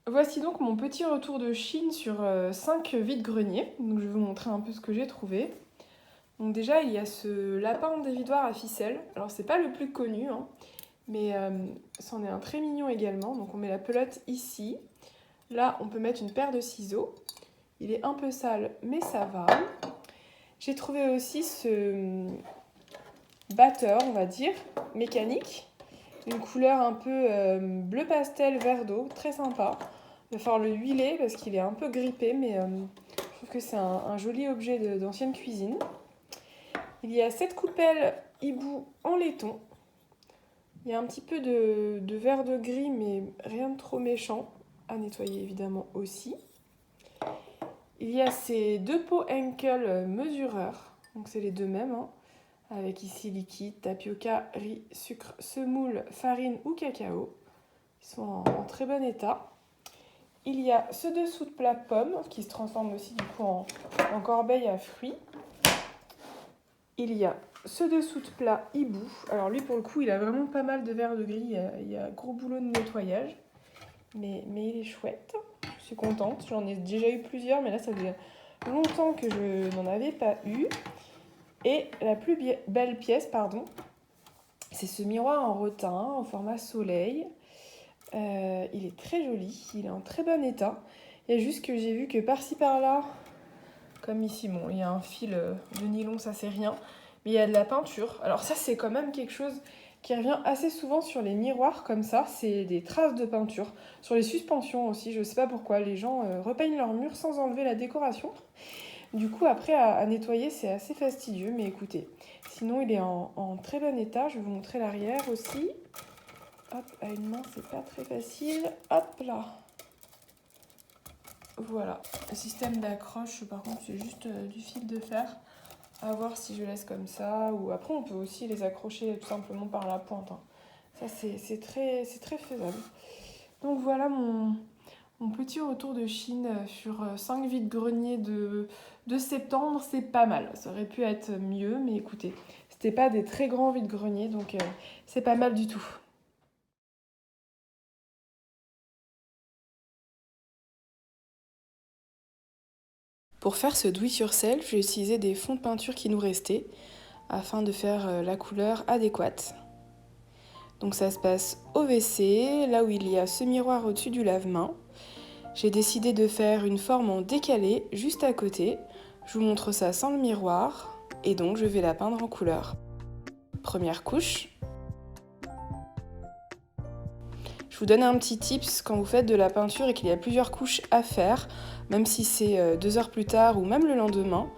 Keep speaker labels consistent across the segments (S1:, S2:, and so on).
S1: Voici donc mon petit retour de Chine sur 5 vide-greniers. Donc je vais vous montrer un peu ce que j'ai trouvé. Donc déjà il y a ce lapin dévidoir à ficelle. Alors c'est pas le plus connu, hein, mais c'en est un très mignon également. Donc on met la pelote ici. Là on peut mettre une paire de ciseaux. Il est un peu sale mais ça va. J'ai trouvé aussi ce batteur, on va dire, mécanique. Une couleur un peu bleu pastel vert d'eau, très sympa. Il va falloir le huiler parce qu'il est un peu grippé, mais je trouve que c'est un joli objet d'ancienne cuisine. Il y a cette coupelle hibou en laiton. Il y a un petit peu de vert de gris, mais rien de trop méchant. À nettoyer évidemment aussi. Il y a ces 2 pots Henkel mesureurs. Donc c'est les deux mêmes, hein, avec ici liquide, tapioca, riz, sucre, semoule, farine ou cacao. Ils sont en très bon état. Il y a ce dessous de plat pomme qui se transforme aussi du coup en corbeille à fruits. Il y a ce dessous de plat hibou. Alors lui pour le coup il a vraiment pas mal de vert de gris. Il y a gros boulot de nettoyage. Mais il est chouette. Je suis contente. J'en ai déjà eu plusieurs mais là ça faisait longtemps que je n'en avais pas eu. Et la plus belle pièce, c'est ce miroir en rotin au format soleil. Il est très joli, il est en très bon état. Il y a juste que j'ai vu que par-ci par-là, comme ici, bon, il y a un fil de nylon, ça c'est rien, mais il y a de la peinture. Alors ça c'est quand même quelque chose qui revient assez souvent sur les miroirs comme ça, c'est des traces de peinture. Sur les suspensions aussi, je sais pas pourquoi, les gens repeignent leurs murs sans enlever la décoration. Du coup après à nettoyer c'est assez fastidieux, mais écoutez, sinon il est en très bon état. Je vais vous montrer l'arrière aussi. Hop, à une main, c'est pas très facile. Hop là. Voilà. Le système d'accroche, par contre, c'est juste du fil de fer. À voir si je laisse comme ça. Ou après, on peut aussi les accrocher tout simplement par la pointe, hein. Ça, c'est très faisable. Donc voilà mon petit retour de Chine sur 5 vide-greniers de septembre. C'est pas mal. Ça aurait pu être mieux, mais écoutez, c'était pas des très grands vide-greniers, donc c'est pas mal du tout. Pour faire ce do it yourself, j'ai utilisé des fonds de peinture qui nous restaient afin de faire la couleur adéquate. Donc ça se passe au WC, là où il y a ce miroir au-dessus du lave-main. J'ai décidé de faire une forme en décalé juste à côté. Je vous montre ça sans le miroir et donc je vais la peindre en couleur. Première couche. Je vous donne un petit tips quand vous faites de la peinture et qu'il y a plusieurs couches à faire, même si c'est 2 heures plus tard ou même le lendemain.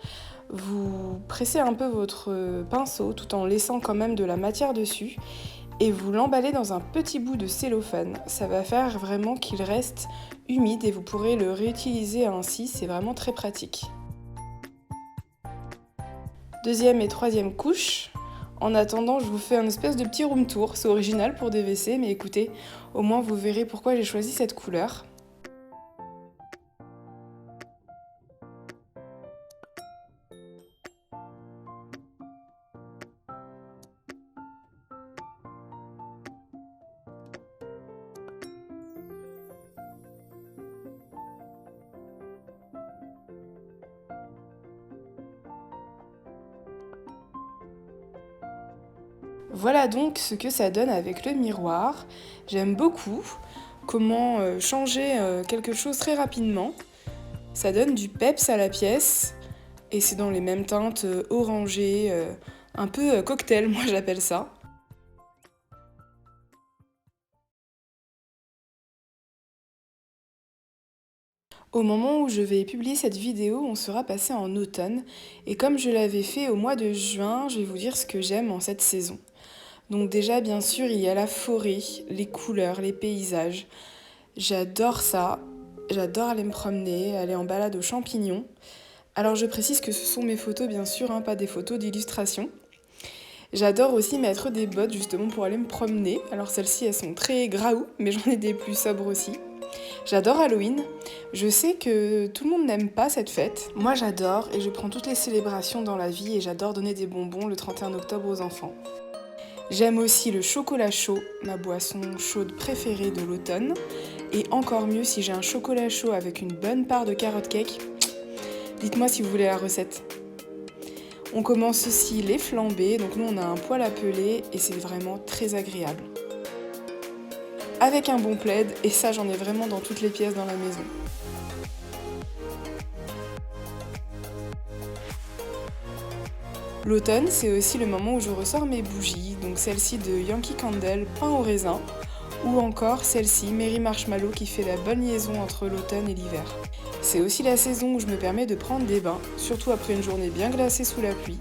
S1: Vous pressez un peu votre pinceau tout en laissant quand même de la matière dessus et vous l'emballez dans un petit bout de cellophane. Ça va faire vraiment qu'il reste humide et vous pourrez le réutiliser ainsi, c'est vraiment très pratique. Deuxième et troisième couche. En attendant, je vous fais un espèce de petit room tour. C'est original pour des WC, mais écoutez, au moins vous verrez pourquoi j'ai choisi cette couleur. Voilà donc ce que ça donne avec le miroir. J'aime beaucoup comment changer quelque chose très rapidement. Ça donne du peps à la pièce et c'est dans les mêmes teintes orangées, un peu cocktail, moi j'appelle ça. Au moment où je vais publier cette vidéo, on sera passé en automne et comme je l'avais fait au mois de juin, je vais vous dire ce que j'aime en cette saison. Donc déjà, bien sûr, il y a la forêt, les couleurs, les paysages. J'adore ça. J'adore aller me promener, aller en balade aux champignons. Alors je précise que ce sont mes photos, bien sûr, hein, pas des photos d'illustration. J'adore aussi mettre des bottes justement pour aller me promener. Alors celles-ci, elles sont très graou, mais j'en ai des plus sobres aussi. J'adore Halloween. Je sais que tout le monde n'aime pas cette fête. Moi j'adore et je prends toutes les célébrations dans la vie et j'adore donner des bonbons le 31 octobre aux enfants. J'aime aussi le chocolat chaud, ma boisson chaude préférée de l'automne. Et encore mieux si j'ai un chocolat chaud avec une bonne part de carrot cake. Dites-moi si vous voulez la recette. On commence aussi les flambées, donc nous on a un poêle à peler et c'est vraiment très agréable. Avec un bon plaid, et ça j'en ai vraiment dans toutes les pièces dans la maison. L'automne, c'est aussi le moment où je ressors mes bougies, donc celle-ci de Yankee Candle, pain au raisin, ou encore celle-ci, Merry Marshmallow, qui fait la bonne liaison entre l'automne et l'hiver. C'est aussi la saison où je me permets de prendre des bains, surtout après une journée bien glacée sous la pluie.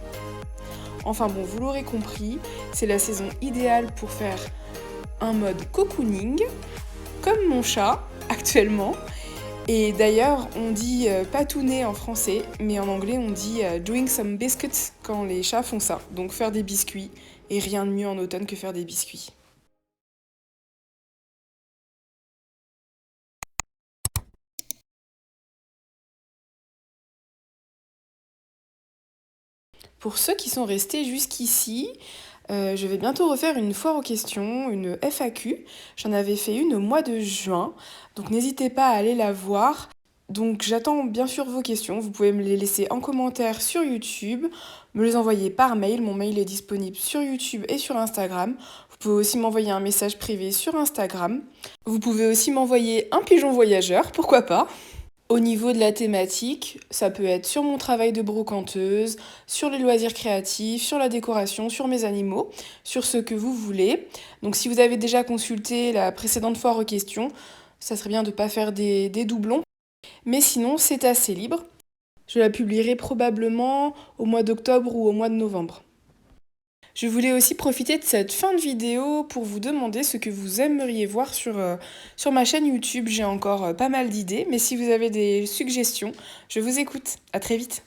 S1: Enfin bon, vous l'aurez compris, c'est la saison idéale pour faire un mode cocooning, comme mon chat actuellement. Et d'ailleurs, on dit patouner en français, mais en anglais on dit doing some biscuits quand les chats font ça. Donc faire des biscuits, et rien de mieux en automne que faire des biscuits. Pour ceux qui sont restés jusqu'ici, je vais bientôt refaire une foire aux questions, une FAQ. J'en avais fait une au mois de juin, donc n'hésitez pas à aller la voir. Donc j'attends bien sûr vos questions, vous pouvez me les laisser en commentaire sur YouTube, me les envoyer par mail, mon mail est disponible sur YouTube et sur Instagram. Vous pouvez aussi m'envoyer un message privé sur Instagram. Vous pouvez aussi m'envoyer un pigeon voyageur, pourquoi pas. Au niveau de la thématique, ça peut être sur mon travail de brocanteuse, sur les loisirs créatifs, sur la décoration, sur mes animaux, sur ce que vous voulez. Donc si vous avez déjà consulté la précédente foire aux questions, ça serait bien de ne pas faire des doublons. Mais sinon, c'est assez libre. Je la publierai probablement au mois d'octobre ou au mois de novembre. Je voulais aussi profiter de cette fin de vidéo pour vous demander ce que vous aimeriez voir sur ma chaîne YouTube. J'ai encore pas mal d'idées, mais si vous avez des suggestions, je vous écoute. À très vite.